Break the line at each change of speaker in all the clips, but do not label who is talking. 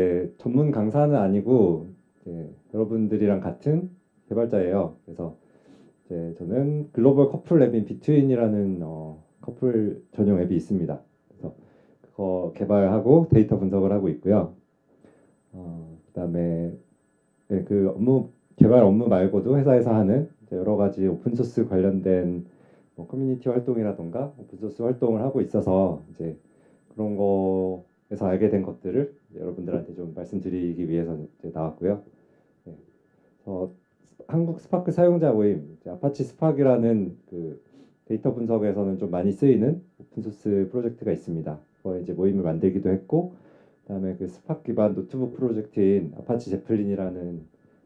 이제 전문 강사는 아니고 이제 여러분들이랑 같은 개발자예요. 그래서 이제 저는 글로벌 커플 앱인 비트윈이라는 커플 전용 앱이 있습니다. 그래서 그거 개발하고 데이터 분석을 하고 있고요. 그다음에 네, 그 업무 개발 업무 말고도 회사에서 하는 이제 여러 가지 오픈 소스 관련된 뭐 커뮤니티 활동이라던가 오픈 소스 활동을 하고 있어서 이제 그런 거에서 알게 된 것들을 이제 여러분들한테 좀 말씀드리기 위해서 이제 나왔고요. 네, 어, 한국 스파크 사용자 모임, 이제 아파치 스파크라는 그 데이터 분석에서는 좀 많이 쓰이는 오픈 소스 프로젝트가 있습니다. 그거 이제 모임을 만들기도 했고, 그다음에 그 스파크 기반 노트북 프로젝트인 아파치 제플린이라는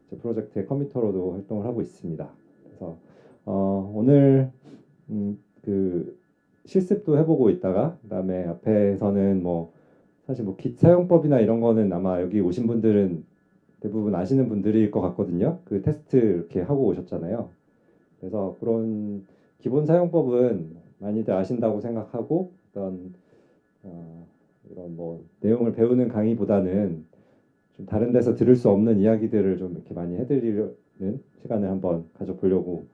이제 프로젝트의 커미터로도 활동을 하고 있습니다. 그래서 오늘 그 실습도 해보고 있다가 그다음에 앞에서는 뭐 사실 뭐 깃 사용법이나 이런 거는 아마 여기 오신 분들은 대부분 아시는 분들일 것 같거든요. 그 테스트 이렇게 하고 오셨잖아요. 그래서 그런 기본 사용법은 많이들 아신다고 생각하고 어떤 이런 뭐 내용을 배우는 강의보다는 좀 다른 데서 들을 수 없는 이야기들을 좀 이렇게 많이 해드리는 시간을 한번 가져보려고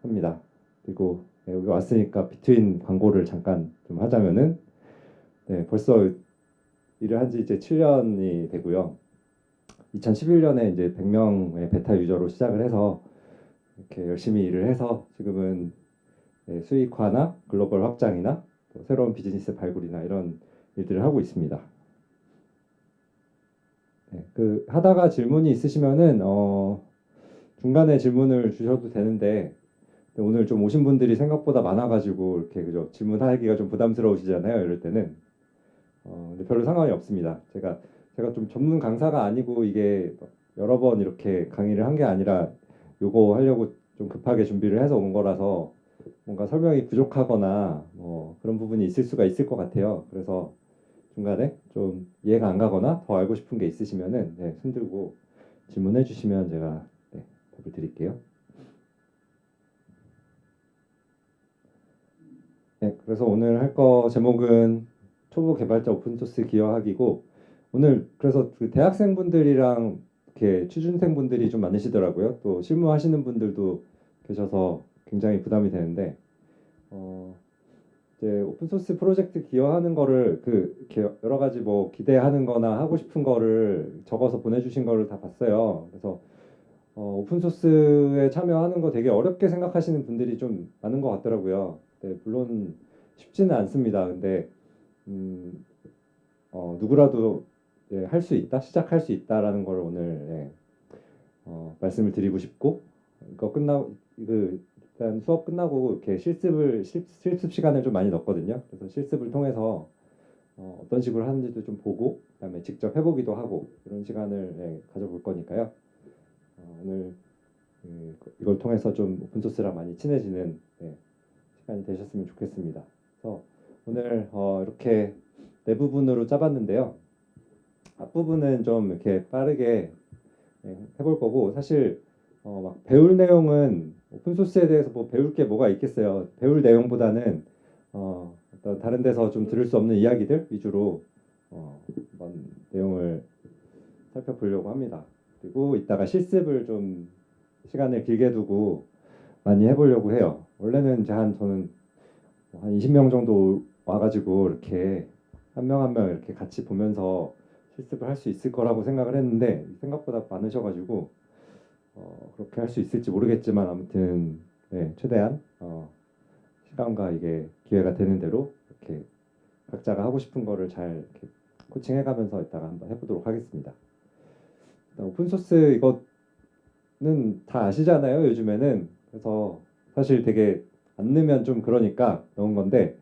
합니다. 그리고 네, 여기 왔으니까 비트윈 광고를 잠깐 좀 하자면은 네, 벌써 일을 한지 이제 7년이 되고요. 2011년에 이제 100명의 베타 유저로 시작을 해서 이렇게 열심히 일을 해서 지금은 네, 수익화나 글로벌 확장이나 또 새로운 비즈니스 발굴이나 이런 일들을 하고 있습니다. 네, 그 하다가 질문이 있으시면은 중간에 질문을 주셔도 되는데 오늘 좀 오신 분들이 생각보다 많아가지고 이렇게 그죠 질문하기가 좀 부담스러우시잖아요. 이럴 때는 근데 별로 상관이 없습니다. 제가 좀 전문 강사가 아니고 이게 여러 번 이렇게 강의를 한 게 아니라 요거 하려고 좀 급하게 준비를 해서 온 거라서 뭔가 설명이 부족하거나 뭐 그런 부분이 있을 수가 있을 것 같아요. 그래서 중간에 좀 이해가 안 가거나 더 알고 싶은 게 있으시면은 네, 손 들고 질문해 주시면 제가 네, 답을 드릴게요. 네, 그래서 오늘 할 거 제목은 초보 개발자 오픈소스 기여하기고 오늘 그래서 그 대학생분들이랑 이렇게 취준생분들이 좀 많으시더라고요. 또 실무하시는 분들도 계셔서 굉장히 부담이 되는데 어, 이제 오픈소스 프로젝트 기여하는 거를 그 이렇게 여러 가지 뭐 기대하는 거나 하고 싶은 거를 적어서 보내주신 거를 다 봤어요. 그래서 오픈소스에 참여하는 거 되게 어렵게 생각하시는 분들이 좀 많은 것 같더라고요. 네, 물론 쉽지는 않습니다. 근데 음, 누구라도 할 수 있다, 시작할 수 있다라는 걸 오늘 말씀을 드리고 싶고 이거 그 일단 수업 끝나고 이렇게 실습 시간을 좀 많이 넣었거든요. 그래서 실습을 통해서 어떤 식으로 하는지도 좀 보고 그다음에 직접 해보기도 하고 이런 시간을 가져볼 거니까요. 오늘 이걸 통해서 좀 오픈소스랑 많이 친해지는 시간이 되셨으면 좋겠습니다. 그래서 오늘 이렇게 네 부분으로 짜봤는데요. 앞부분은 좀 이렇게 빠르게 해볼 거고 사실 막 배울 내용은 오픈소스에 대해서 뭐 배울 게 뭐가 있겠어요. 배울 내용보다는 어떤 다른 데서 좀 들을 수 없는 이야기들 위주로 한번 내용을 살펴보려고 합니다. 그리고 이따가 실습을 좀 시간을 길게 두고 많이 해보려고 해요. 원래는 저는 한 20명 정도 와가지고 이렇게 한 명 한 명 이렇게 같이 보면서 실습을 할 수 있을 거라고 생각을 했는데 생각보다 많으셔가지고 그렇게 할 수 있을지 모르겠지만 아무튼 네, 최대한 시간과 이게 기회가 되는 대로 이렇게 각자가 하고 싶은 거를 잘 이렇게 코칭해가면서 이따가 한번 해보도록 하겠습니다. 오픈 소스 이거는 다 아시잖아요, 요즘에는. 그래서 사실 되게 안 넣으면 좀 그러니까 넣은 건데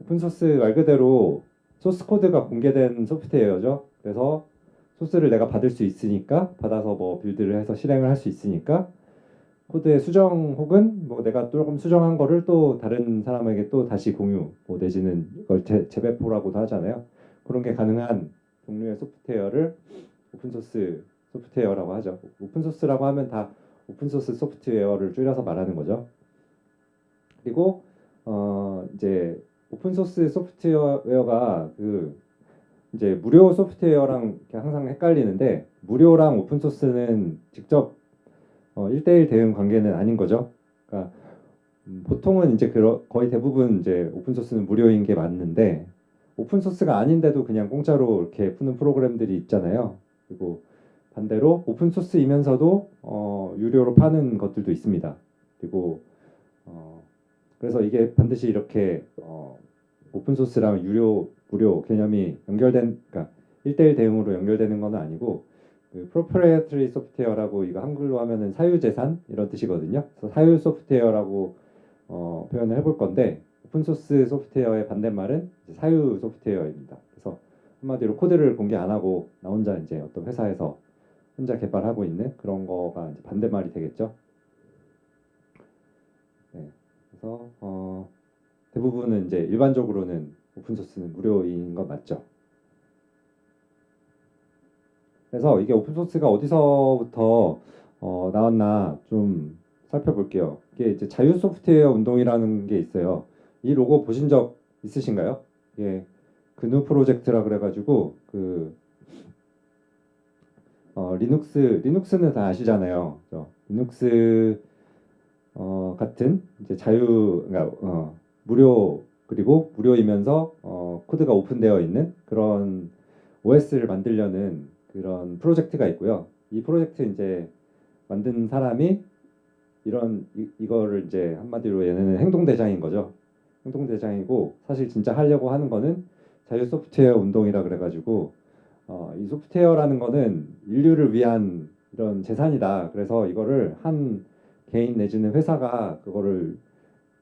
오픈 소스 말 그대로 소스 코드가 공개된 소프트웨어죠. 그래서 소스를 내가 받을 수 있으니까 받아서 뭐 빌드를 해서 실행을 할 수 있으니까 코드의 수정 혹은 뭐 내가 조금 수정한 거를 또 다른 사람에게 또 다시 공유 뭐 내지는 이걸 재배포라고도 하잖아요. 그런 게 가능한 종류의 소프트웨어를 오픈소스 소프트웨어라고 하죠. 오픈소스라고 하면 다 오픈소스 소프트웨어를 줄여서 말하는 거죠. 그리고 이제 오픈소스 소프트웨어가 그 이제 무료 소프트웨어랑 이렇게 항상 헷갈리는데 무료랑 오픈 소스는 직접 1대1 대응 관계는 아닌 거죠. 그러니까 보통은 이제 거의 대부분 이제 오픈 소스는 무료인 게 맞는데 오픈 소스가 아닌데도 그냥 공짜로 이렇게 푸는 프로그램들이 있잖아요. 그리고 반대로 오픈 소스이면서도 유료로 파는 것들도 있습니다. 그리고 그래서 이게 반드시 이렇게 오픈 소스랑 무료 개념이 그러니까 1대1 대응으로 연결되는 건 아니고 그 proprietary software라고 이거 한글로 하면은 사유재산 이런 뜻이거든요. 그래서 사유 소프트웨어라고 표현을 해볼 건데 오픈 소스 소프트웨어의 반대말은 이제 사유 소프트웨어입니다. 그래서 한마디로 코드를 공개 안 하고 나 혼자 이제 어떤 회사에서 혼자 개발하고 있는 그런 거가 이제 반대말이 되겠죠. 네. 그래서 대부분은 이제 일반적으로는 오픈 소스는 무료인 건 맞죠. 그래서 이게 오픈 소스가 어디서부터 나왔나 좀 살펴볼게요. 이게 이제 자유 소프트웨어 운동이라는 게 있어요. 이 로고 보신 적 있으신가요? 이게 그누 프로젝트라 그래가지고 그 리눅스는 다 아시잖아요. 그죠? 리눅스 같은 이제 그러니까 무료 그리고 무료이면서 코드가 오픈되어 있는 그런 OS를 만들려는 그런 프로젝트가 있고요. 이 프로젝트 이제 만든 사람이 이거를 이제 한마디로 얘네는 행동대장인 거죠. 행동대장이고 사실 진짜 하려고 하는 거는 자유 소프트웨어 운동이라 그래가지고 이 소프트웨어라는 거는 인류를 위한 이런 재산이다. 그래서 이거를 한 개인 내지는 회사가 그거를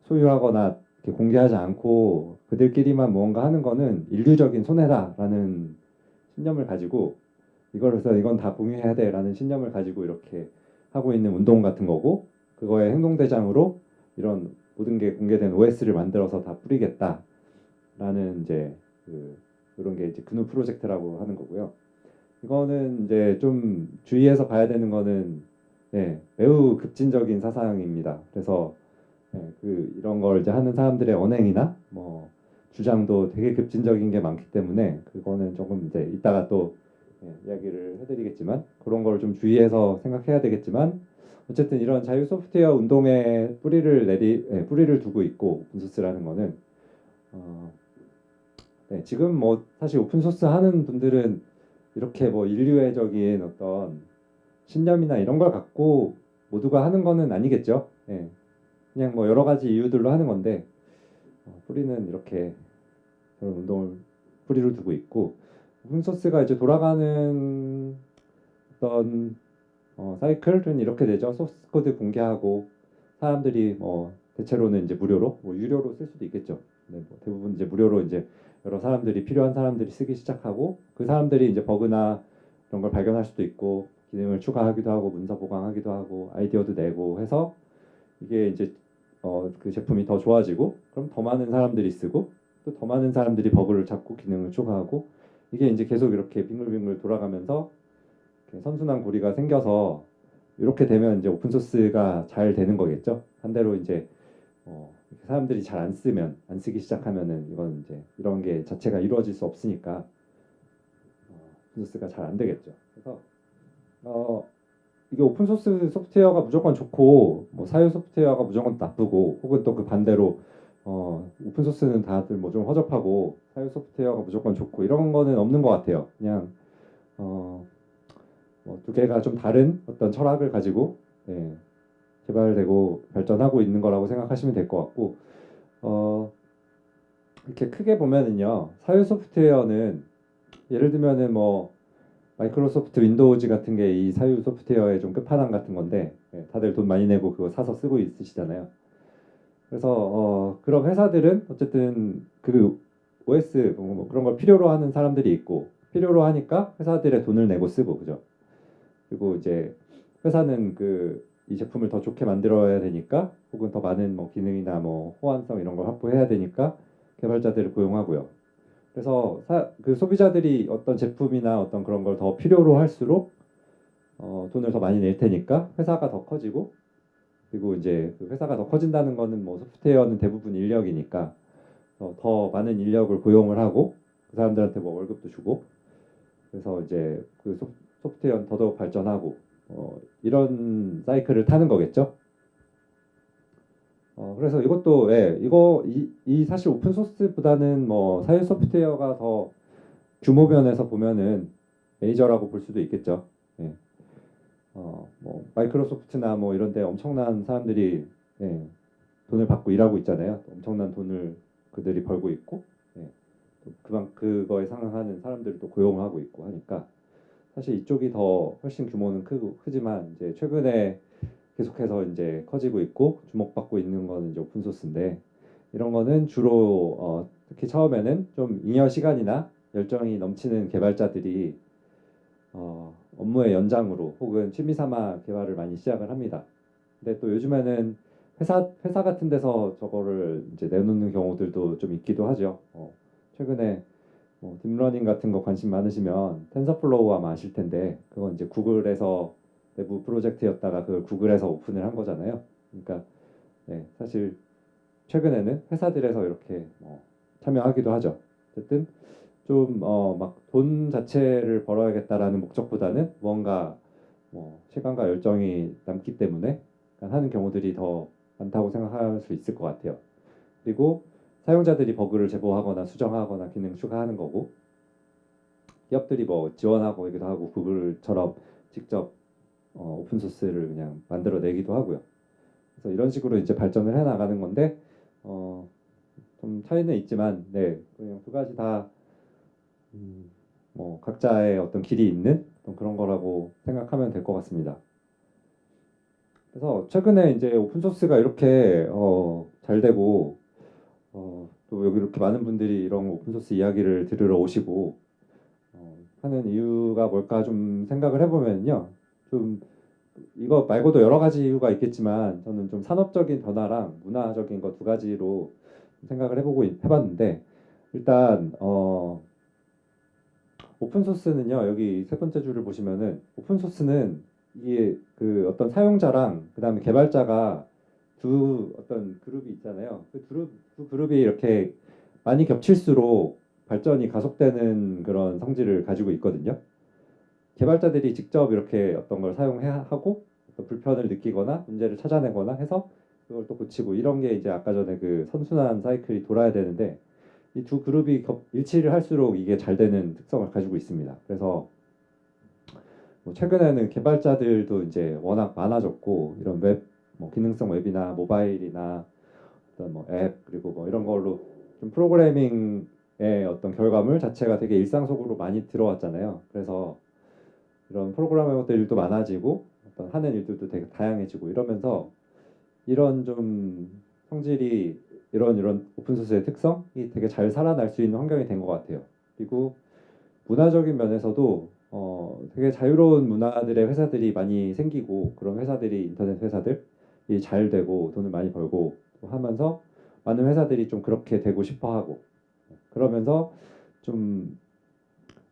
소유하거나 이렇게 공개하지 않고 그들끼리만 무언가 하는 거는 인류적인 손해다라는 신념을 가지고 이거로서 이건 다 공유해야 돼라는 신념을 가지고 이렇게 하고 있는 운동 같은 거고 그거의 행동대장으로 이런 모든 게 공개된 OS를 만들어서 다 뿌리겠다라는 이제 그런 게 이제 그누 프로젝트라고 하는 거고요. 이거는 이제 좀 주의해서 봐야 되는 거는 매우 급진적인 사상입니다. 그래서 이런 걸 이제 하는 사람들의 언행이나 뭐 주장도 되게 급진적인 게 많기 때문에 그거는 조금 이제 이따가 또 이야기를 해드리겠지만 그런 걸 좀 주의해서 생각해야 되겠지만 어쨌든 이런 자유 소프트웨어 운동에 뿌리를 두고 있고 오픈소스라는 거는 어, 지금 뭐 사실 오픈소스 하는 분들은 이렇게 뭐 인류애적인 어떤 신념이나 이런 걸 갖고 모두가 하는 거는 아니겠죠. 그냥 뭐 여러 가지 이유들로 하는 건데 뿌리는 이렇게 그런 운동을 뿌리를 두고 있고 오픈소스가 이제 돌아가는 어떤 사이클은 이렇게 되죠. 소스 코드 공개하고 사람들이 뭐 대체로는 이제 무료로 뭐 유료로 쓸 수도 있겠죠. 네, 뭐 대부분 이제 무료로 이제 여러 사람들이 필요한 사람들이 쓰기 시작하고 그 사람들이 이제 버그나 이런 걸 발견할 수도 있고 기능을 추가하기도 하고 문서 보강하기도 하고 아이디어도 내고 해서 이게 이제 그 제품이 더 좋아지고 그럼 더 많은 사람들이 쓰고 또 더 많은 사람들이 버그를 찾고 기능을 추가하고 이게 이제 계속 이렇게 빙글빙글 돌아가면서 이렇게 선순환 고리가 생겨서 이렇게 되면 이제 오픈 소스가 잘 되는 거겠죠. 반대로 이제 사람들이 잘 안 쓰기 시작하면은 이건 이제 이런 게 자체가 이루어질 수 없으니까 오픈 소스가 잘 안 되겠죠. 그래서 어, 이게 오픈 소스 소프트웨어가 무조건 좋고 뭐 사유 소프트웨어가 무조건 나쁘고 혹은 또 그 반대로 오픈 소스는 다들 뭐 좀 허접하고 사유 소프트웨어가 무조건 좋고 이런 거는 없는 것 같아요. 그냥 뭐두 개가 좀 다른 어떤 철학을 가지고 개발되고 발전하고 있는 거라고 생각하시면 될 것 같고 어, 이렇게 크게 보면은요 사유 소프트웨어는 예를 들면은 뭐 마이크로소프트 윈도우즈 같은 게 이 사유 소프트웨어의 좀 끝판왕 같은 건데 다들 돈 많이 내고 그거 사서 쓰고 있으시잖아요. 그래서 그런 회사들은 어쨌든 그 OS 뭐 그런 걸 필요로 하는 사람들이 있고 필요로 하니까 회사들의 돈을 내고 쓰고 그죠. 그리고 이제 회사는 이 제품을 더 좋게 만들어야 되니까 혹은 더 많은 뭐 기능이나 뭐 호환성 이런 걸 확보해야 되니까 개발자들을 고용하고요. 그래서 그 소비자들이 어떤 제품이나 어떤 그런 걸 더 필요로 할수록 돈을 더 많이 낼 테니까 회사가 더 커지고 그리고 이제 그 회사가 더 커진다는 거는 뭐 소프트웨어는 대부분 인력이니까 더 많은 인력을 고용을 하고 그 사람들한테 뭐 월급도 주고 그래서 이제 그 소프트웨어는 더더욱 발전하고 이런 사이클을 타는 거겠죠. 그래서 이것도 이 사실 오픈 소스보다는 뭐 사회 소프트웨어가 더 규모 면에서 보면은 메이저라고 볼 수도 있겠죠. 예. 뭐 마이크로소프트나 뭐 이런 데 엄청난 사람들이 예, 돈을 받고 일하고 있잖아요. 엄청난 돈을 그들이 벌고 있고 예, 또 그거에 상응하는 사람들을 또 고용하고 있고 하니까 사실 이쪽이 더 훨씬 규모는 크지만 이제 최근에 계속해서 이제 커지고 있고 주목받고 있는 거는 이제 오픈 소스인데 이런 거는 주로 특히 처음에는 좀 잉여 시간이나 열정이 넘치는 개발자들이 업무의 연장으로 혹은 취미 삼아 개발을 많이 시작을 합니다. 근데 또 요즘에는 회사 같은 데서 저거를 이제 내놓는 경우들도 좀 있기도 하죠. 최근에 뭐 딥러닝 같은 거 관심 많으시면 텐서플로우 아마 아실 텐데 그건 이제 구글에서 내부 프로젝트였다가 그걸 구글에서 오픈을 한 거잖아요. 그러니까 사실 최근에는 회사들에서 이렇게 참여하기도 하죠. 어쨌든 좀 막 돈 자체를 벌어야겠다라는 목적보다는 뭔가 뭐 시간과 열정이 남기 때문에 하는 경우들이 더 많다고 생각할 수 있을 것 같아요. 그리고 사용자들이 버그를 제보하거나 수정하거나 기능 추가하는 거고 기업들이 뭐 지원하고 이기도 하고 구글처럼 직접 오픈 소스를 그냥 만들어 내기도 하고요. 그래서 이런 식으로 이제 발전을 해 나가는 건데 좀 차이는 있지만 그냥 두 가지 다 뭐 각자의 어떤 길이 있는 어떤 그런 거라고 생각하면 될 것 같습니다. 그래서 최근에 이제 오픈 소스가 이렇게 잘 되고 또 여기 이렇게 많은 분들이 이런 오픈 소스 이야기를 들으러 오시고 하는 이유가 뭘까 좀 생각을 해보면요. 좀 이거 말고도 여러 가지 이유가 있겠지만 저는 좀 산업적인 변화랑 문화적인 거 두 가지로 생각을 해봤는데 일단 오픈 소스는요. 여기 세 번째 줄을 보시면은 오픈 소스는 이게 그 어떤 사용자랑 그다음에 개발자가 두 어떤 그룹이 있잖아요. 두 그룹이 이렇게 많이 겹칠수록 발전이 가속되는 그런 성질을 가지고 있거든요. 개발자들이 직접 이렇게 어떤 걸 사용하고 어떤 불편을 느끼거나 문제를 찾아내거나 해서 그걸 또 고치고 이런 게 이제 아까 전에 그 선순환 사이클이 돌아야 되는데 이 두 그룹이 일치를 할수록 이게 잘 되는 특성을 가지고 있습니다. 그래서 뭐 최근에는 개발자들도 이제 워낙 많아졌고 이런 뭐 기능성 웹이나 모바일이나 어떤 뭐 앱 그리고 뭐 이런 걸로 좀 프로그래밍의 어떤 결과물 자체가 되게 일상 속으로 많이 들어왔잖아요. 그래서 이런 프로그래머들도 많아지고 어떤 하는 일들도 되게 다양해지고 이러면서 이런 좀 성질이 이런 오픈소스의 특성이 되게 잘 살아날 수 있는 환경이 된 것 같아요. 그리고 문화적인 면에서도 되게 자유로운 문화들의 회사들이 많이 생기고 그런 회사들이 인터넷 회사들이 잘 되고 돈을 많이 벌고 하면서 많은 회사들이 좀 그렇게 되고 싶어 하고 그러면서 좀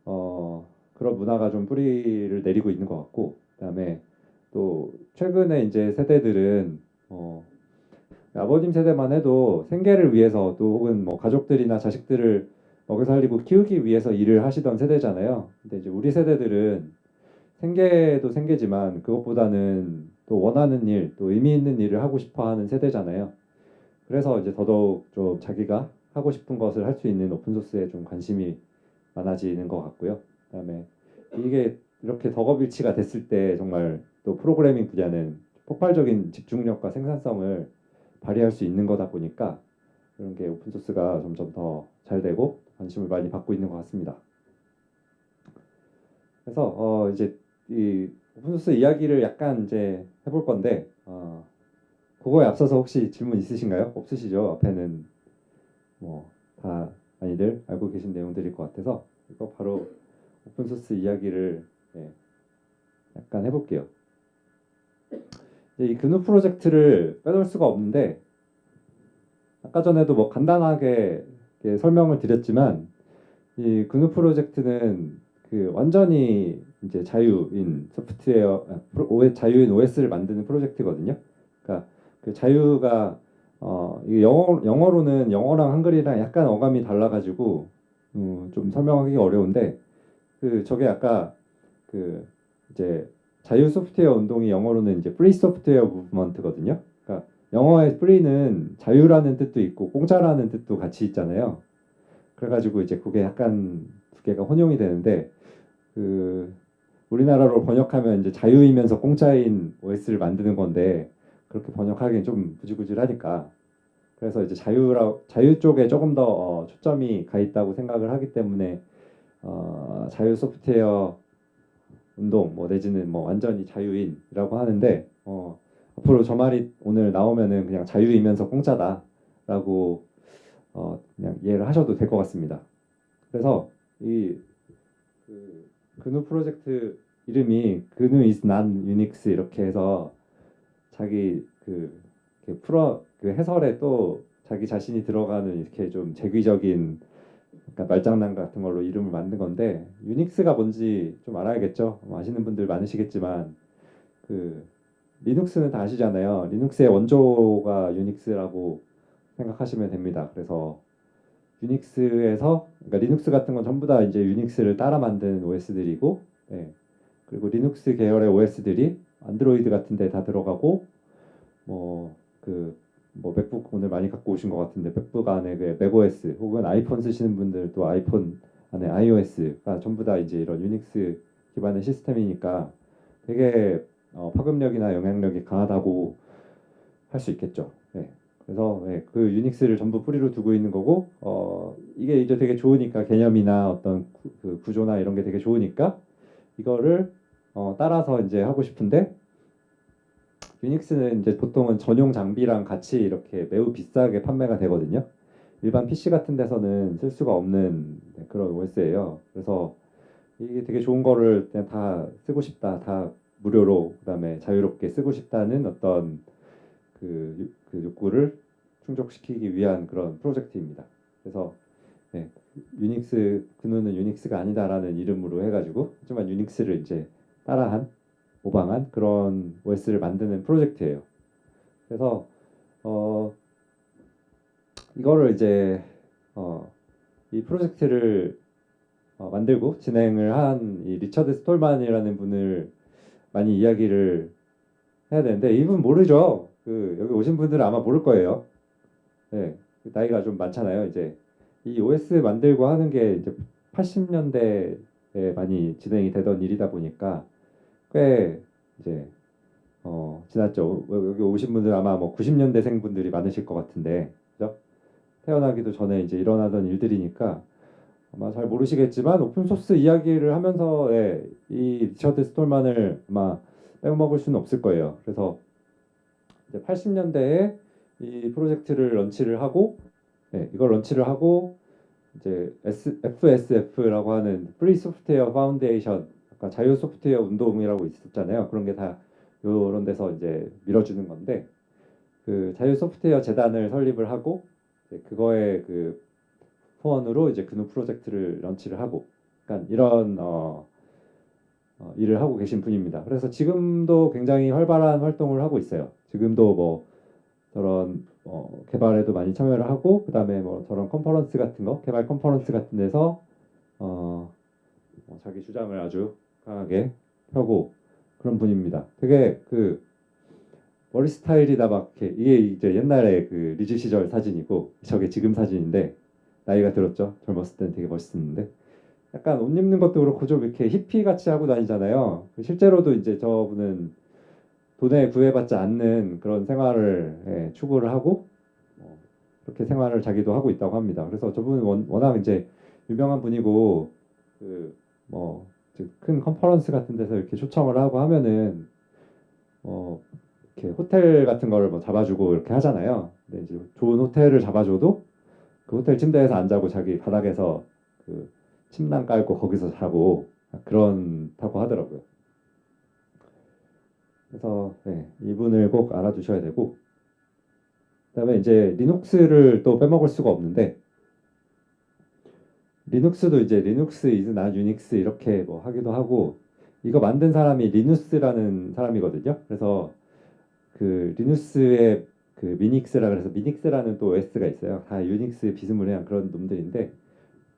그런 문화가 좀 뿌리를 내리고 있는 것 같고 그다음에 또 최근에 이제 세대들은 아버님 세대만 해도 생계를 위해서 또 혹은 뭐 가족들이나 자식들을 먹여 살리고 키우기 위해서 일을 하시던 세대잖아요. 근데 이제 우리 세대들은 생계도 생계지만 그것보다는 또 원하는 일, 또 의미 있는 일을 하고 싶어 하는 세대잖아요. 그래서 이제 더더욱 좀 자기가 하고 싶은 것을 할 수 있는 오픈소스에 좀 관심이 많아지는 것 같고요. 그다음에 이게 이렇게 덕업일치가 됐을 때 정말 또 프로그래밍 분야는 폭발적인 집중력과 생산성을 발휘할 수 있는 거다 보니까 이런 게 오픈소스가 점점 더 잘 되고 관심을 많이 받고 있는 것 같습니다. 그래서 이제 이 오픈소스 이야기를 약간 이제 해볼 건데 그거에 앞서서 혹시 질문 있으신가요? 없으시죠? 앞에는 뭐 다 많이들 알고 계신 내용들일 것 같아서 이거 바로 오픈소스 이야기를 약간 해볼게요. 이 그누 프로젝트를 빼놓을 수가 없는데 아까 전에도 뭐 간단하게 이렇게 설명을 드렸지만 이 그누 프로젝트는 그 완전히 이제 자유인 소프트웨어 자유인 OS를 만드는 프로젝트거든요. 그러니까 그 자유가 이게 영어로는 영어랑 한글이랑 약간 어감이 달라가지고 좀 설명하기 어려운데 저게 아까 그 이제 자유 소프트웨어 운동이 영어로는 이제 프리 소프트웨어 무브먼트거든요. 그러니까 영어의 free는 자유라는 뜻도 있고 공짜라는 뜻도 같이 있잖아요. 그래가지고 이제 그게 약간 두 개가 혼용이 되는데 그 우리나라로 번역하면 이제 자유이면서 공짜인 OS를 만드는 건데 그렇게 번역하기엔 좀 구질구질하니까 그래서 이제 자유 쪽에 조금 더 초점이 가 있다고 생각을 하기 때문에 자유 소프트웨어 운동 뭐 내지는 뭐 완전히 자유인이라고 하는데 앞으로 저 말이 오늘 나오면은 그냥 자유이면서 공짜다라고 그냥 이해를 하셔도 될 것 같습니다. 그래서 그 그누 프로젝트 이름이 그누 is not Unix 이렇게 해서 자기 그 해설에 또 자기 자신이 들어가는 이렇게 좀 재귀적인 그러니까 말장난 같은 걸로 이름을 만든 건데 유닉스가 뭔지 좀 알아야겠죠. 아시는 분들 많으시겠지만 그 리눅스는 다 아시잖아요. 리눅스의 원조가 유닉스라고 생각하시면 됩니다. 그래서 유닉스에서 그러니까 리눅스 같은 건 전부 다 이제 유닉스를 따라 만든 OS들이고 그리고 리눅스 계열의 OS들이 안드로이드 같은 데 다 들어가고 뭐 맥북 오늘 많이 갖고 오신 것 같은데 맥북 안에 그 맥OS 혹은 아이폰 쓰시는 분들도 아이폰 안에 iOS가 전부 다 이제 이런 유닉스 기반의 시스템이니까 되게 파급력이나 영향력이 강하다고 할 수 있겠죠. 그래서 그 유닉스를 전부 뿌리로 두고 있는 거고 이게 이제 되게 좋으니까 개념이나 어떤 그 구조나 이런 게 되게 좋으니까 이거를 따라서 이제 하고 싶은데 유닉스는 이제 보통은 전용 장비랑 같이 이렇게 매우 비싸게 판매가 되거든요. 일반 PC 같은 데서는 쓸 수가 없는 그런 OS예요. 그래서 이게 되게 좋은 거를 그냥 다 쓰고 싶다, 다 무료로 그다음에 자유롭게 쓰고 싶다는 어떤 그 욕구를 충족시키기 위한 그런 프로젝트입니다. 그래서 유닉스 그누는 유닉스가 아니다라는 이름으로 해가지고 하지만 유닉스를 이제 따라한 모방한 그런 OS를 만드는 프로젝트예요. 그래서 어, 이거를 이제 이 프로젝트를 만들고 진행을 한 이 리처드 스톨만이라는 분을 많이 이야기를 해야 되는데 이분 모르죠. 여기 오신 분들은 아마 모를 거예요. 나이가 좀 많잖아요. 이제 이 OS 만들고 하는 게 이제 80년대에 많이 진행이 되던 일이다 보니까 꽤 이제 지났죠. 여기 오신 분들 아마 뭐 90년대생 분들이 많으실 것 같은데, 그죠? 태어나기도 전에 이제 일어나던 일들이니까 아마 잘 모르시겠지만 오픈 소스 이야기를 하면서 이 리처드 스톨만을 아마 빼먹을 수는 없을 거예요. 그래서 이제 80년대에 이 프로젝트를 런치를 하고, 이걸 런치를 하고 이제 FSF라고 하는 프리 소프트웨어 파운데이션, 아까 자유 소프트웨어 운동이라고 있었잖아요. 그런 게 다 이런 데서 이제 밀어주는 건데 그 자유 소프트웨어 재단을 설립을 하고 그거에 그 후원으로 이제 그누 프로젝트를 런치를 하고, 그러니까 이런 일을 하고 계신 분입니다. 그래서 지금도 굉장히 활발한 활동을 하고 있어요. 지금도 뭐 저런 개발에도 많이 참여를 하고 그다음에 뭐 저런 컨퍼런스 같은 거 개발 컨퍼런스 같은 데서 자기 주장을 아주 강하게 펴고 그런 분입니다. 되게 머리 스타일이 다 막 이렇게 이게 이제 옛날에 그 리즈 시절 사진이고 저게 지금 사진인데 나이가 들었죠. 젊었을 때는 되게 멋있었는데 약간 옷 입는 것도 그렇고 좀 이렇게 히피 같이 하고 다니잖아요. 실제로도 이제 저분은 돈에 구애받지 않는 그런 생활을 추구를 하고 그렇게 생활을 자기도 하고 있다고 합니다. 그래서 저분은 워낙 이제 유명한 분이고 큰 컨퍼런스 같은 데서 이렇게 초청을 하고 하면은 이렇게 호텔 같은 거를 뭐 잡아주고 이렇게 하잖아요. 근데 이제 좋은 호텔을 잡아줘도 그 호텔 침대에서 안 자고 자기 바닥에서 그 침낭 깔고 거기서 자고 그런다고 하더라고요. 그래서 이분을 꼭 알아두셔야 되고 그다음에 이제 리눅스를 또 빼먹을 수가 없는데 리눅스도 이제 리눅스 is not 유닉스 이렇게 뭐 하기도 하고 이거 만든 사람이 리누스라는 사람이거든요. 그래서 그 리누스의 그 미닉스라 그래서 미닉스라는 또 OS가 있어요. 다 유닉스 비스무리한 그런 놈들인데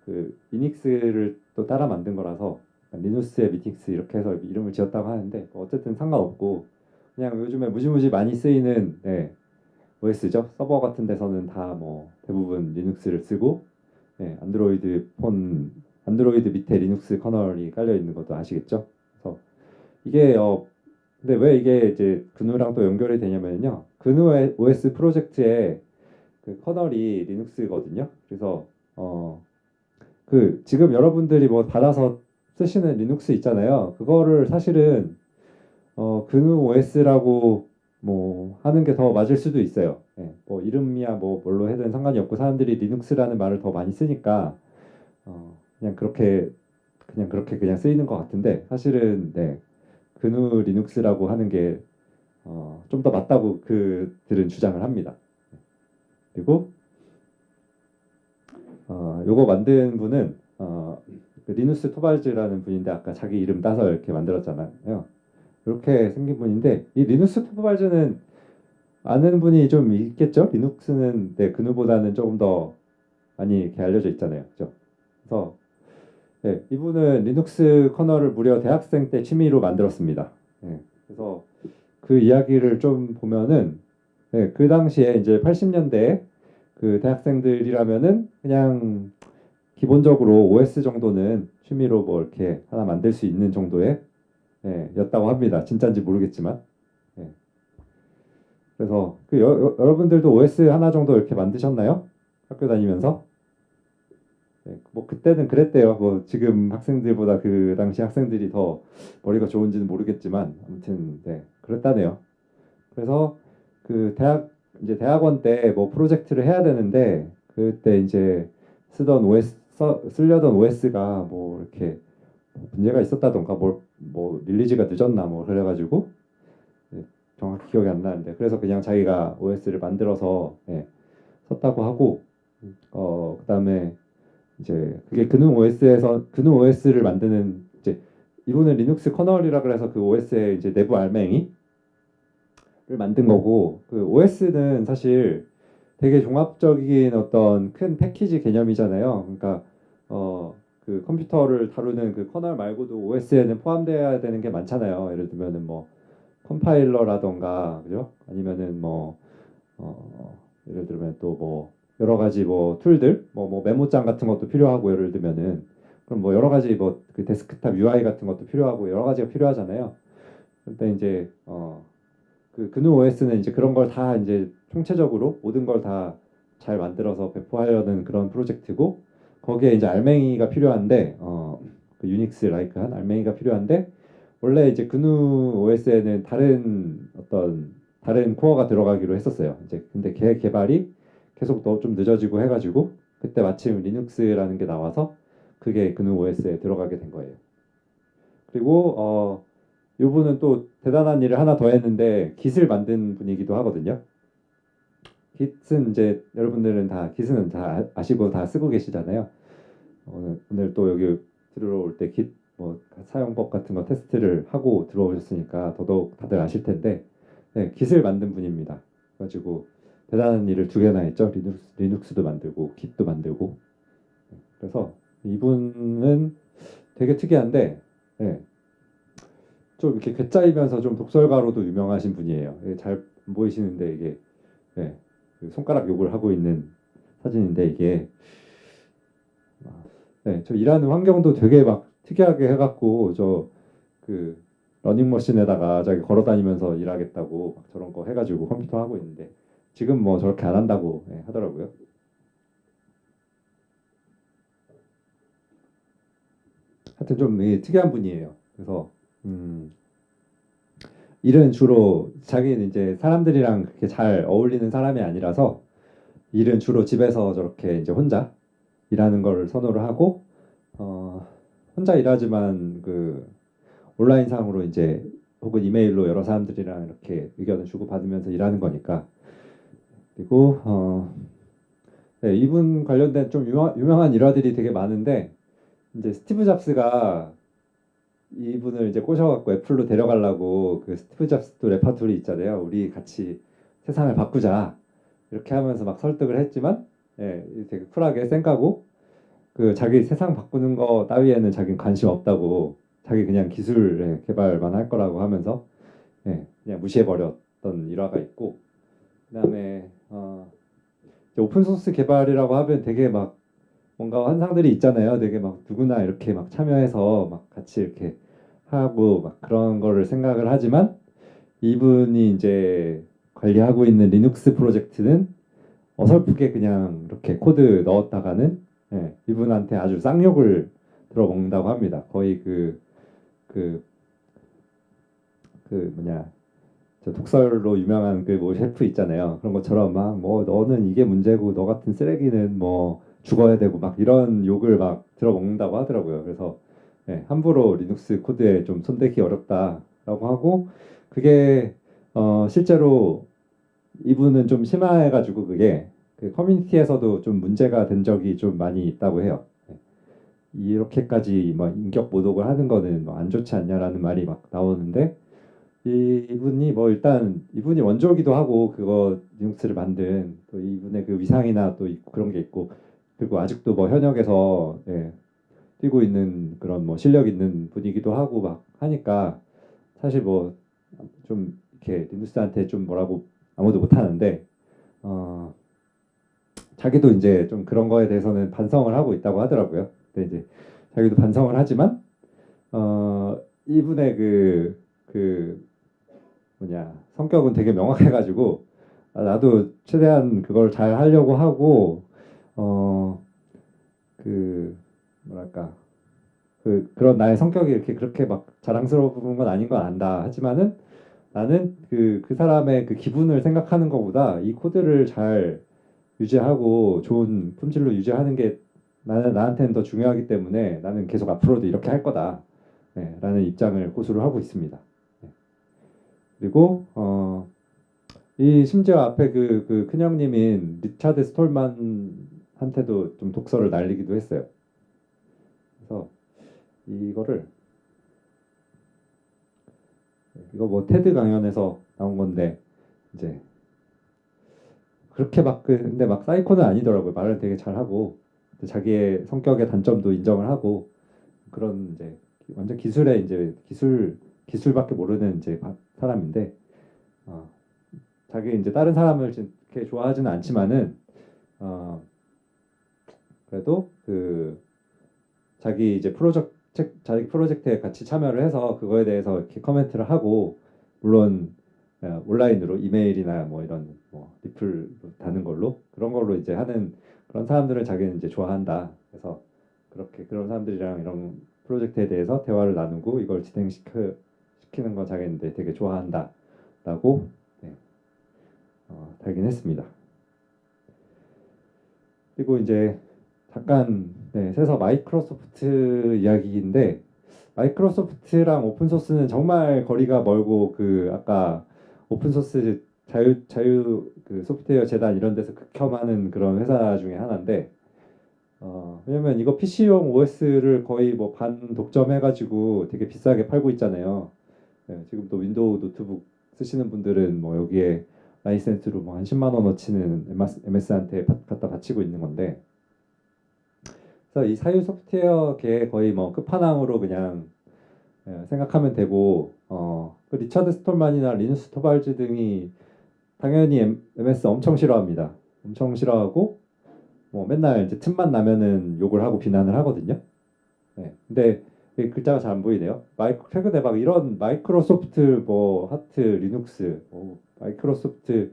그 리눅스를 또 따라 만든 거라서 리누스의 미팅스 이렇게 해서 이름을 지었다고 하는데 뭐 어쨌든 상관없고 그냥 요즘에 무지무지 많이 쓰이는 OS죠. 서버 같은 데서는 다 뭐 대부분 리눅스를 쓰고 안드로이드 밑에 리눅스 커널이 깔려 있는 것도 아시겠죠? 그래서 이게 근데 왜 이게 이제 그누랑 또 연결이 되냐면요. 그누 OS 프로젝트의 그 커널이 리눅스거든요. 그래서 그 지금 여러분들이 뭐 받아서 쓰시는 리눅스 있잖아요. 그거를 사실은 그누 OS라고 뭐 하는 게 더 맞을 수도 있어요. 뭐 이름이야 뭐 뭘로 해든 상관이 없고 사람들이 리눅스라는 말을 더 많이 쓰니까 그냥 그렇게 그냥 쓰이는 것 같은데 사실은 그누 리눅스라고 하는 게 좀 더 맞다고 그들은 주장을 합니다. 그리고 요거 만든 분은 그 리누스 토발즈라는 분인데 아까 자기 이름 따서 이렇게 만들었잖아요. 이렇게 생긴 분인데 이 리누스 토발즈는 아는 분이 좀 있겠죠? 리눅스는 그누보다는 조금 더 많이 이렇게 알려져 있잖아요. 그죠? 그래서 이분은 리눅스 커널을 무려 대학생 때 취미로 만들었습니다. 그래서 그 이야기를 좀 보면은 그 당시에 이제 80년대 그 대학생들이라면은 그냥 기본적으로 OS 정도는 취미로 뭐 이렇게 하나 만들 수 있는 정도의 였다고 합니다. 진짜인지 모르겠지만. 예. 그래서 여러분들도 OS 하나 정도 이렇게 만드셨나요? 학교 다니면서? 뭐 그때는 그랬대요. 뭐 지금 학생들보다 그 당시 학생들이 더 머리가 좋은지는 모르겠지만 아무튼 그랬다네요. 그래서 그 이제 대학원 때 뭐 프로젝트를 해야 되는데 그때 이제 쓰려던 OS가 뭐 이렇게 문제가 있었다던가 뭐 릴리즈가 늦었나 뭐 그래가지고 정확히 기억이 안 나는데 그래서 그냥 자기가 OS를 만들어서 썼다고 하고 그다음에 이제 그게 그누 OS를 만드는 이제 이분은 리눅스 커널이라 그래서 그 OS의 이제 내부 알맹이를 만든 거고 그 OS는 사실 되게 종합적인 어떤 큰 패키지 개념이잖아요. 그러니까 그 컴퓨터를 다루는 그 커널 말고도 OS에는 포함되어야 되는 게 많잖아요. 예를 들면은 뭐 컴파일러라던가 그죠? 아니면은 뭐 예를 들면 또 뭐 여러 가지 뭐 툴들 뭐 메모장 같은 것도 필요하고 예를 들면은 그럼 뭐 여러 가지 뭐 그 데스크탑 UI 같은 것도 필요하고 여러 가지가 필요하잖아요. 근데 이제 그 그누 OS는 이제 그런 걸 다 이제 총체적으로 모든 걸 다 잘 만들어서 배포하려는 그런 프로젝트고 거기에 이제 알맹이가 필요한데 그 유닉스 라이크한 알맹이가 필요한데 원래 이제 그누 OS에는 다른 코어가 들어가기로 했었어요. 이제 근데 걔 개발이 계속 좀 늦어지고 해가지고 그때 마침 리눅스라는 게 나와서 그게 그누 OS에 들어가게 된 거예요. 그리고 이분은 또 대단한 일을 하나 더 했는데 깃을 만든 분이기도 하거든요. 깃은 이제 여러분들은 다 깃은 다 아시고 다 쓰고 계시잖아요. 오늘 또 여기 들어올 때 깃 뭐 사용법 같은 거 테스트를 하고 들어오셨으니까 더더욱 다들 아실 텐데 깃을 만든 분입니다. 그래가지고 대단한 일을 두 개나 했죠. 리눅스도 만들고 깃도 만들고. 그래서 이분은 되게 특이한데 예, 좀 이렇게 괴짜이면서 좀 독설가로도 유명하신 분이에요. 잘 안 보이시는데 이게 그 손가락 욕을 하고 있는 사진인데 이게 저 일하는 환경도 되게 막 특이하게 해갖고 저 그 러닝머신에다가 자기 걸어 다니면서 일하겠다고 막 저런 거 해가지고 컴퓨터 하고 있는데 지금 뭐 저렇게 안 한다고 하더라고요. 하여튼 좀 특이한 분이에요. 그래서 음, 일은 주로 자기는 이제 사람들이랑 그렇게 잘 어울리는 사람이 아니라서 일은 주로 집에서 저렇게 이제 혼자 일하는 걸 선호를 하고 혼자 일하지만 그 온라인상으로 이제 혹은 이메일로 여러 사람들이랑 이렇게 의견을 주고받으면서 일하는 거니까 그리고 이분 관련된 좀 유명한 일화들이 되게 많은데 이제 스티브 잡스가 이분을 이제 꼬셔갖고 애플로 데려가려고 그 스티브 잡스도 레파토리 있잖아요. 우리 같이 세상을 바꾸자 이렇게 하면서 막 설득을 했지만 되게 쿨하게 쌩까고 그 자기 세상 바꾸는 거 따위에는 자기는 관심 없다고 자기 그냥 기술 개발만 할 거라고 하면서 그냥 무시해버렸던 일화가 있고 그다음에 이제 오픈 소스 개발이라고 하면 되게 막 뭔가 환상들이 있잖아요. 되게 막 누구나 이렇게 막 참여해서 막 같이 이렇게 하고 막 그런 거를 생각을 하지만 이분이 이제 관리하고 있는 리눅스 프로젝트는 어설프게 그냥 이렇게 코드 넣었다가는 이분한테 아주 쌍욕을 들어먹는다고 합니다. 거의 그, 그 뭐냐 저 독설로 유명한 그 뭐 셰프 있잖아요. 그런 것처럼 막 뭐 너는 이게 문제고 너 같은 쓰레기는 뭐 죽어야 되고 막 이런 욕을 막 들어먹는다고 하더라고요. 그래서 함부로 리눅스 코드에 좀 손대기 어렵다라고 하고 그게 실제로 이분은 좀 심해가지고 그게 그 커뮤니티에서도 좀 문제가 된 적이 좀 많이 있다고 해요. 이렇게까지 막 인격 모독을 하는 거는 뭐안 좋지 않냐라는 말이 막 나오는데 이분이 뭐 일단 이분이 원조기도 하고 그거 리눅스를 만든 또 이분의 그 위상이나 또 그런 게 있고 그리고 아직도 뭐 현역에서 뛰고 있는 그런 뭐 실력 있는 분이기도 하고 막 하니까 사실 뭐 좀 이렇게 리눅스한테 좀 뭐라고 아무도 못 하는데 어 자기도 이제 좀 그런 거에 대해서는 반성을 하고 있다고 하더라고요. 근데 이제 자기도 반성을 하지만 이분의 그 뭐냐 성격은 되게 명확해가지고 나도 최대한 그걸 잘 하려고 하고 그 뭐랄까 그런 나의 성격이 이렇게 그렇게 막 자랑스러운 건 아닌 건 안다. 하지만은 나는 그 사람의 그 기분을 생각하는 것보다 이 코드를 잘 유지하고 좋은 품질로 유지하는 게 나한테는 더 중요하기 때문에 나는 계속 앞으로도 이렇게 할 거다. 라는 입장을 고수를 하고 있습니다. 그리고 이 심지어 앞에 그 큰형님인 리차드 스톨만한테도 좀 독서를 날리기도 했어요. 그래서 이거를 이거 뭐 테드 강연에서 나온 건데 이제 그렇게 막 근데 막 사이코는 아니더라고요. 말을 되게 잘하고 자기의 성격의 단점도 인정을 하고 그런 이제 완전 기술의 이제 기술밖에 모르는 이제 사람인데 어, 자기 이제 다른 사람을 이렇게 좋아하지는 않지만은 어, 그래도 그 자기 이제 자기 프로젝트에 같이 참여를 해서 그거에 대해서 이렇게 커멘트를 하고 물론 온라인으로 이메일이나 뭐 이런 뭐 리플 다는 걸로 그런 걸로 이제 하는 그런 사람들을 자기는 이제 좋아한다. 그래서 그렇게 그런 사람들이랑 이런 프로젝트에 대해서 대화를 나누고 이걸 시키는 거 자기는 되게 좋아한다라고 달긴 했습니다. 그리고 이제 잠깐 새서 마이크로소프트 이야기인데 마이크로소프트랑 오픈소스는 정말 거리가 멀고 그 아까 오픈소스 자유 그 소프트웨어 재단 이런 데서 극혐하는 그런 회사 중에 하나인데 왜냐면 이거 PC용 OS를 거의 뭐 반 독점해가지고 되게 비싸게 팔고 있잖아요. 지금 또 윈도우 노트북 쓰시는 분들은 뭐 여기에 라이센스로 뭐 한 10만 원어치는 MS한테 갖다 바치고 있는 건데 그래서 이 사유 소프트웨어계 거의 뭐 끝판왕으로 그냥 생각하면 되고 그 리차드 스톨만이나 리누스 토발즈 등이 당연히 MS 엄청 싫어합니다. 엄청 싫어하고 뭐 맨날 이제 틈만 나면은 욕을 하고 비난을 하거든요. 근데 이 글자가 잘 안 보이네요. 최근에 막 이런 마이크로소프트 뭐 하트 리눅스, 마이크로소프트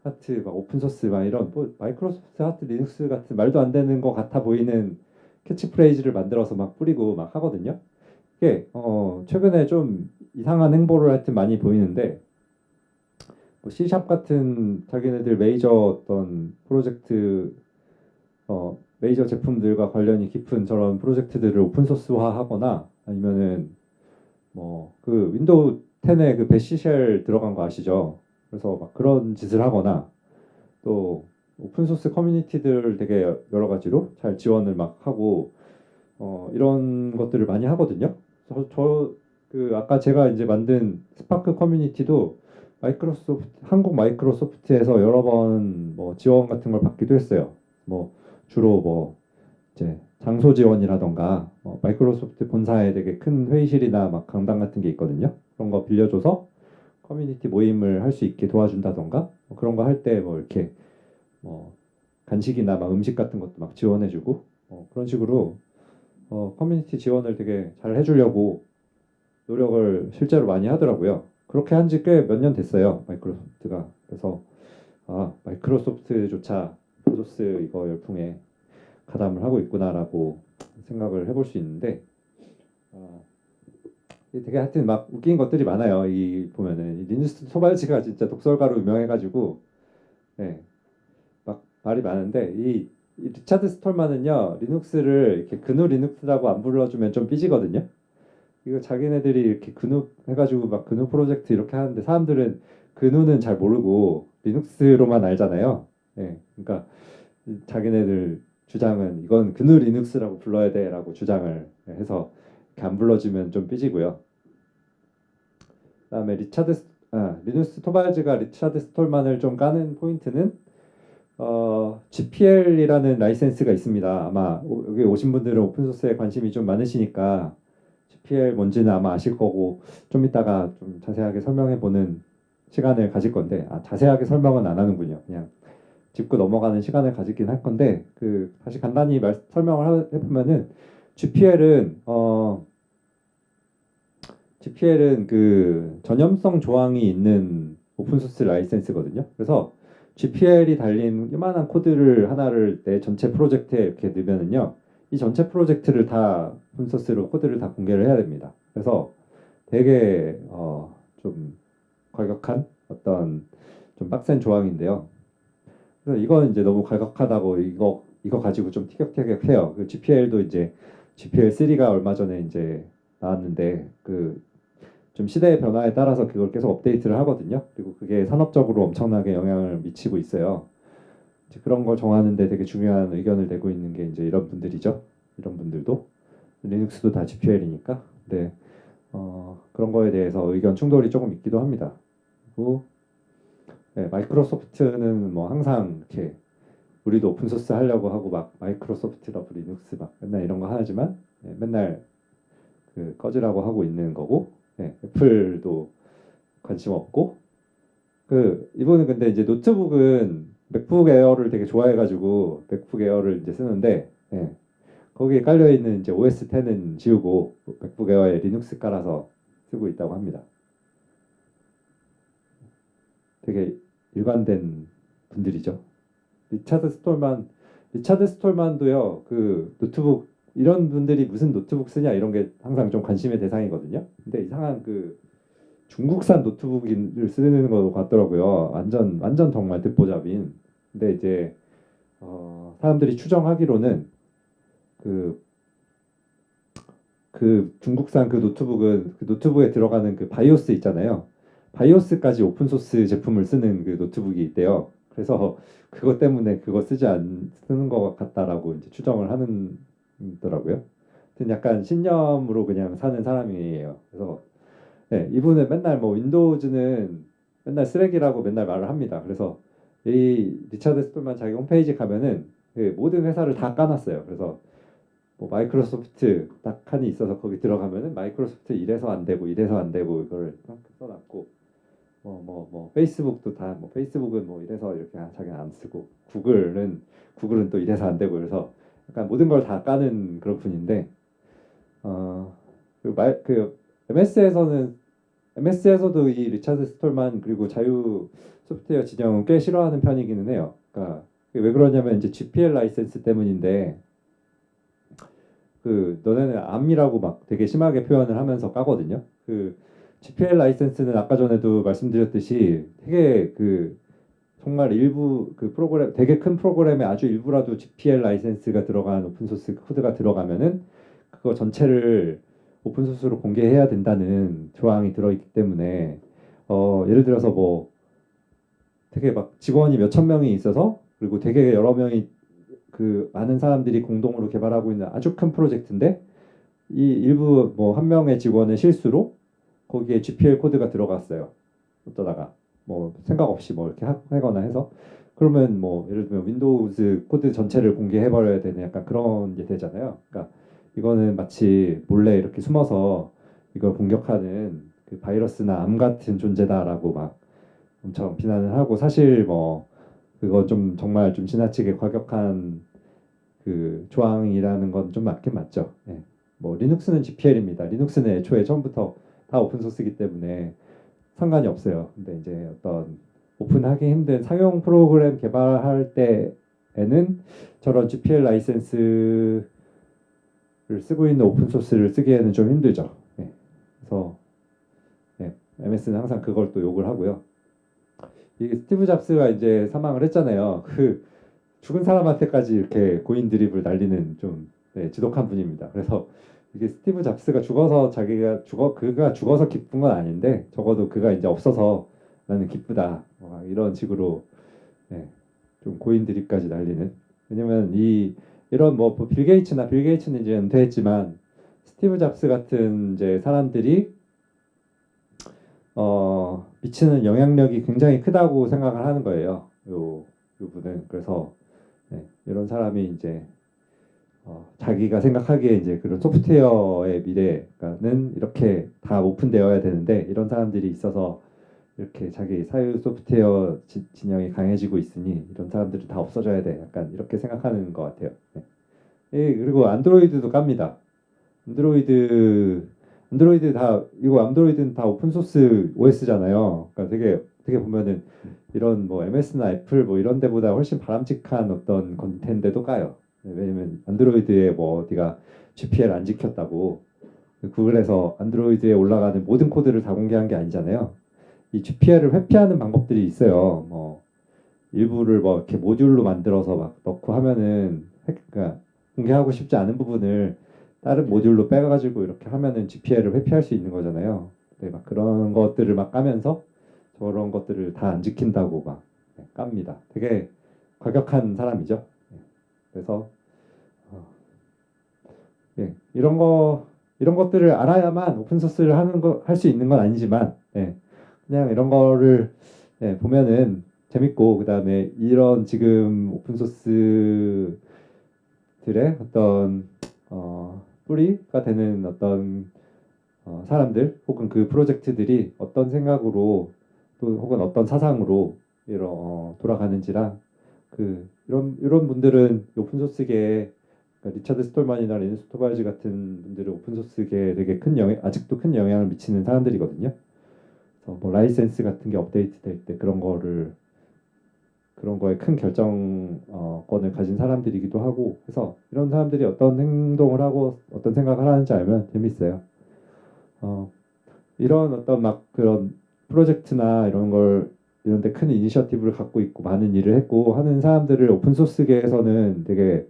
하트 막 오픈소스 막 이런 뭐 마이크로소프트 하트 리눅스 같은 말도 안 되는 것 같아 보이는 캐치프레이즈를 만들어서 막 뿌리고 막 하거든요. 이게 최근에 좀 이상한 행보를 하여튼 많이 보이는데 뭐 C샵 같은 자기네들 메이저 어떤 프로젝트 메이저 제품들과 관련이 깊은 저런 프로젝트들을 오픈소스화하거나 아니면은 뭐 그 윈도우 10에 그 배시쉘 들어간 거 아시죠? 그래서 막 그런 짓을 하거나 또 오픈소스 커뮤니티들 되게 여러 가지로 잘 지원을 막 하고 이런 것들을 많이 하거든요. 그 아까 제가 이제 만든 스파크 커뮤니티도 한국 마이크로소프트에서 여러 번 뭐 지원 같은 걸 받기도 했어요. 뭐 주로 뭐 이제 장소 지원이라던가 마이크로소프트 본사에 되게 큰 회의실이나 막 강당 같은 게 있거든요. 그런 거 빌려줘서 커뮤니티 모임을 할 수 있게 도와준다던가 그런 거 할 때 뭐 이렇게 뭐 간식이나 막 음식 같은 것도 막 지원해주고 그런 식으로 커뮤니티 지원을 되게 잘 해주려고 노력을 실제로 많이 하더라고요. 그렇게 한 지 꽤 몇 년 됐어요, 마이크로소프트가. 그래서 마이크로소프트조차 프로조스 이거 열풍에 가담을 하고 있구나라고 생각을 해볼 수 있는데 이게 되게 하여튼 막 웃긴 것들이 많아요. 이 보면은 이 리누스 토발즈가 진짜 독설가로 유명해가지고 네, 막 말이 많은데 이 리차드 스톨만은요 리눅스를 이렇게 그누 리눅스라고 안 불러주면 좀 삐지거든요. 이거 자기네들이 이렇게 그누 해가지고 막 그누 프로젝트 이렇게 하는데 사람들은 그누는 잘 모르고 리눅스로만 알잖아요. 예, 그러니까 자기네들 주장은 이건 그누 리눅스라고 불러야 돼라고 주장을 해서 이렇게 안 불러주면 좀 삐지고요. 그다음에 리누스 토발즈가 리차드 스톨만을 좀 까는 포인트는 GPL이라는 라이센스가 있습니다. 아마 여기 오신 분들은 오픈소스에 관심이 좀 많으시니까 GPL 뭔지는 아마 아실 거고 좀 이따가 좀 자세하게 설명해 보는 시간을 가질 건데 자세하게 설명은 안 하는군요. 그냥 짚고 넘어가는 시간을 가지긴 할 건데 다시 간단히 설명을 해보면은 GPL은 그 전염성 조항이 있는 오픈소스 라이센스거든요. 그래서 GPL이 달린 이만한 코드를 하나를 내 전체 프로젝트에 이렇게 넣으면은요, 이 전체 프로젝트를 다 오픈소스로 코드를 다 공개를 해야 됩니다. 그래서 되게 좀 과격한 어떤 좀 빡센 조항인데요. 그래서 이건 이제 너무 과격하다고 이거 가지고 좀 티격태격해요. 그 GPL도 이제 GPL3가 얼마 전에 이제 나왔는데 좀 시대의 변화에 따라서 그걸 계속 업데이트를 하거든요. 그리고 그게 산업적으로 엄청나게 영향을 미치고 있어요. 이제 그런 걸 정하는데 되게 중요한 의견을 내고 있는 게 이제 이런 분들이죠. 이런 분들도 리눅스도 다 GPL이니까. 근데 그런 거에 대해서 의견 충돌이 조금 있기도 합니다. 그리고 네, 마이크로소프트는 뭐 항상 이렇게 우리도 오픈 소스 하려고 하고 막 마이크로소프트 러브 리눅스 막 맨날 이런 거 하지만 맨날 꺼지라고 하고 있는 거고 애플도 관심 없고 이분은 근데 이제 노트북은 맥북 에어를 되게 좋아해가지고 맥북 에어를 이제 쓰는데 거기에 깔려 있는 이제 OS 10은 지우고 맥북 에어에 리눅스 깔아서 쓰고 있다고 합니다. 되게 일관된 분들이죠. 리차드 스톨만도요. 그 노트북 이런 분들이 무슨 노트북 쓰냐 이런 게 항상 좀 관심의 대상이거든요. 근데 이상한 중국산 노트북을 쓰는 것 같더라고요. 완전 정말 듣보잡인. 근데 이제 사람들이 추정하기로는 그, 중국산 그 노트북은 그 노트북에 들어가는 그 바이오스 있잖아요. 바이오스까지 오픈 소스 제품을 쓰는 그 노트북이 있대요. 그래서 그것 때문에 그거 쓰는 것 같다라고 이제 추정을 하더라고요. 약간 신념으로 그냥 사는 사람이에요. 그래서 네, 이분은 맨날 뭐 윈도우즈는 맨날 쓰레기라고 맨날 말을 합니다. 그래서 이 리차드 스톨만 자기 홈페이지 가면은 그 모든 회사를 다 까놨어요. 그래서 뭐 마이크로소프트 딱 칸이 있어서 거기 들어가면은 마이크로소프트 이래서 안 되고 이래서 안 되고 이거를 써놨고 페이스북도 다 뭐 페이스북은 뭐 이래서 이렇게 자기는 안 쓰고 구글은 또 이래서 안 되고 그래서 약간 모든 걸 다 까는 그런 분인데 그 MS에서도 이 리차드 스톨만 그리고 자유 소프트웨어 진영은 꽤 싫어하는 편이기는 해요. 그러니까 왜 그러냐면 이제 GPL 라이센스 때문인데 너네는 암이라고 막 되게 심하게 표현을 하면서 까거든요. GPL 라이센스는 아까 전에도 말씀드렸듯이 되게 정말 일부 프로그램 되게 큰 프로그램의 아주 일부라도 GPL 라이센스가 들어간 오픈소스 코드가 들어가면은 그거 전체를 오픈소스로 공개해야 된다는 조항이 들어있기 때문에 예를 들어서 뭐 되게 막 직원이 몇천 명이 있어서 그리고 되게 여러 명이 많은 사람들이 공동으로 개발하고 있는 아주 큰 프로젝트인데 이 일부 뭐 한 명의 직원의 실수로 거기에 GPL 코드가 들어갔어요. 어쩌다가 뭐 생각 없이 뭐 이렇게 하거나 해서 그러면 뭐 예를 들면 윈도우즈 코드 전체를 공개해 버려야 되는 약간 그런 게 되잖아요. 그러니까 이거는 마치 몰래 이렇게 숨어서 이걸 공격하는 그 바이러스나 암 같은 존재다라고 막 엄청 비난을 하고, 사실 뭐 그거 좀 정말 좀 지나치게 과격한 그 조항이라는 건 좀 맞긴 맞죠. 예. 뭐 리눅스는 GPL입니다. 리눅스는 애초에 처음부터 다 오픈 소스이기 때문에 상관이 없어요. 근데 이제 어떤 오픈하기 힘든 상용 프로그램 개발할 때에는 저런 GPL 라이센스를 쓰고 있는 오픈 소스를 쓰기에는 좀 힘들죠. 예. 그래서 MS는 항상 그걸 또 욕을 하고요. 이 스티브 잡스가 이제 사망을 했잖아요. 그 죽은 사람한테까지 이렇게 고인 드립을 날리는 좀 지독한 분입니다. 그래서 이게 스티브 잡스가 죽어서 그가 죽어서 기쁜 건 아닌데, 적어도 그가 이제 없어서 나는 기쁘다, 이런 식으로 좀 고인 드립까지 날리는. 왜냐면 이런 뭐 빌 게이츠는 이제 은퇴했지만 스티브 잡스 같은 이제 사람들이 미치는 영향력이 굉장히 크다고 생각을 하는 거예요. 요 분은. 그래서 이런 사람이 이제 자기가 생각하기에 이제 그런 소프트웨어의 미래는 이렇게 다 오픈되어야 되는데, 이런 사람들이 있어서 이렇게 자기 사유 소프트웨어 진영이 강해지고 있으니 이런 사람들은 다 없어져야 돼. 약간 이렇게 생각하는 것 같아요. 네. 그리고 안드로이드도 깝니다. 안드로이드 안드로이드는 다 오픈 소스 OS잖아요. 그러니까 되게 보면은 이런 뭐 MS나 애플 뭐 이런 데보다 훨씬 바람직한 어떤 컨텐츠도 까요. 왜냐면 안드로이드에 뭐 어디가 GPL 안 지켰다고 구글에서 안드로이드에 올라가는 모든 코드를 다 공개한 게 아니잖아요. 이 GPL을 회피하는 방법들이 있어요. 뭐 일부를 뭐 이렇게 모듈로 만들어서 막 넣고 하면은 그러니까 공개하고 싶지 않은 부분을 다른 모듈로 빼가지고 이렇게 하면은 GPL을 회피할 수 있는 거잖아요. 네, 막 그런 것들을 막 까면서 저런 것들을 다 안 지킨다고 막 깝니다. 되게 과격한 사람이죠. 네, 그래서 어, 이런 것들을 알아야만 오픈 소스를 할 수 있는 건 아니지만, 그냥 이런 거를 보면은 재밌고, 그다음에 이런 지금 오픈 소스들의 어떤 뿌리가 되는 어떤 사람들 혹은 그 프로젝트들이 어떤 생각으로 또 혹은 어떤 사상으로 돌아가는지랑, 이런 분들은 오픈 소스계에, 그러니까 리차드 스톨만이나 리누스 토발즈 같은 분들은 오픈 소스계에 되게 아직도 큰 영향을 미치는 사람들이거든요. 그래서 뭐 라이센스 같은 게 업데이트 될 때 그런 거에 큰 결정권을 가진 사람들이기도 하고 해서, 이런 사람들이 어떤 행동을 하고 어떤 생각을 하는지 알면 재밌어요. 어, 이런 어떤 막 그런 프로젝트나 이런 데 큰 이니셔티브를 갖고 있고 많은 일을 했고 하는 사람들을 오픈 소스계에서는 되게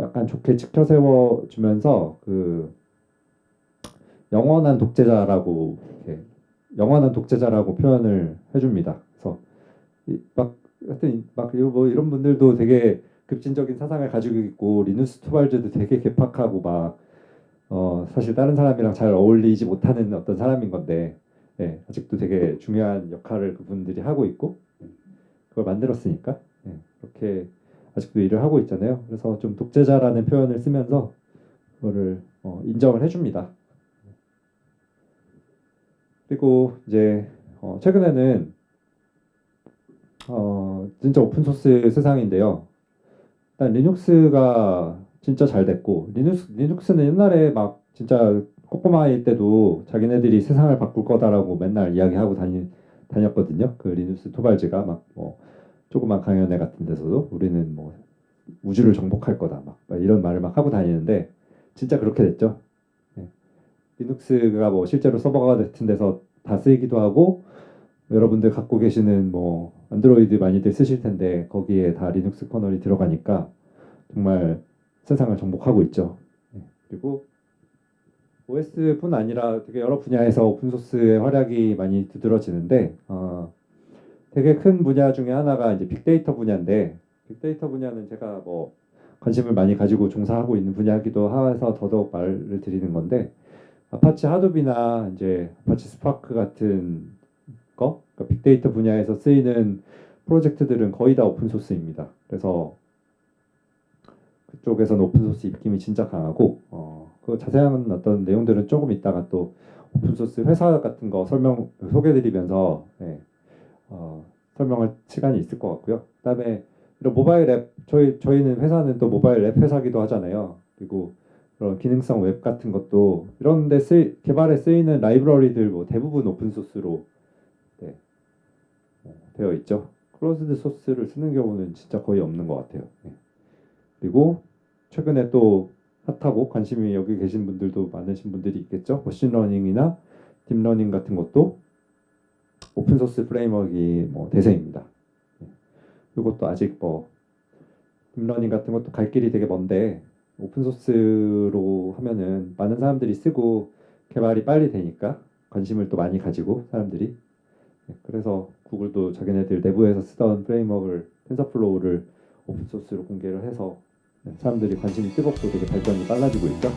약간 좋게 치켜 세워 주면서 그 영원한 독재자라고 이렇게 영원한 독재자라고 표현을 해줍니다. 그래서 막 하여튼 뭐 이런 분들도 되게 급진적인 사상을 가지고 있고, 리누스 투발즈도 되게 개팍하고 막 사실 다른 사람이랑 잘 어울리지 못하는 어떤 사람인 건데, 아직도 되게 중요한 역할을 그분들이 하고 있고, 그걸 만들었으니까 그렇게 아직도 일을 하고 있잖아요. 그래서 좀 독재자라는 표현을 쓰면서 그거를 인정을 해줍니다. 그리고 이제 최근에는 진짜 오픈 소스 세상인데요. 일단 리눅스가 진짜 잘 됐고, 리눅스는 옛날에 막 진짜 코코마일 때도 자기네들이 세상을 바꿀 거다라고 맨날 이야기하고 다녔거든요. 그 리눅스 토발즈가 막 뭐 조그만 강연회 같은 데서도 우리는 뭐 우주를 정복할 거다 막 이런 말을 막 하고 다니는데, 진짜 그렇게 됐죠. 네. 리눅스가 뭐 실제로 서버 같은 데서 다 쓰이기도 하고, 여러분들 갖고 계시는 뭐 안드로이드 많이들 쓰실 텐데 거기에 다 리눅스 커널이 들어가니까 정말 세상을 정복하고 있죠. 그리고 OS뿐 아니라 되게 여러 분야에서 오픈소스의 활약이 많이 두드러지는데, 되게 큰 분야 중에 하나가 이제 빅데이터 분야인데, 빅데이터 분야는 제가 뭐 관심을 많이 가지고 종사하고 있는 분야이기도 해서 더더욱 말을 드리는 건데, 아파치 하둡이나 이제 아파치 스파크 같은 그러니까 빅데이터 분야에서 쓰이는 프로젝트들은 거의 다 오픈 소스입니다. 그래서 그쪽에서는 오픈 소스 입김이 진짜 강하고 그 자세한 어떤 내용들은 조금 이따가 또 오픈 소스 회사 같은 거 소개드리면서 설명할 시간이 있을 것 같고요. 그다음에 이런 모바일 앱 저희는 회사는 또 모바일 앱 회사기도 하잖아요. 그리고 그런 기능성 웹 같은 것도 이런데 개발에 쓰이는 라이브러리들 뭐 대부분 오픈 소스로 되어 있죠. 클로즈드 소스를 쓰는 경우는 진짜 거의 없는 것 같아요. 그리고 최근에 또 핫하고 관심이 여기 계신 분들도 많으신 분들이 있겠죠. 머신러닝이나 딥러닝 같은 것도 오픈소스 프레임워크가 뭐 대세입니다. 그리고 또 아직 뭐 딥러닝 같은 것도 갈 길이 되게 먼데 오픈소스로 하면은 많은 사람들이 쓰고 개발이 빨리 되니까 관심을 또 많이 가지고 사람들이 그래서 구글도 자기네들 내부에서 쓰던 프레임워크를 텐서플로우를 오픈소스로 공개를 해서 사람들이 관심이 뜨겁고 되게 발전이 빨라지고 있죠.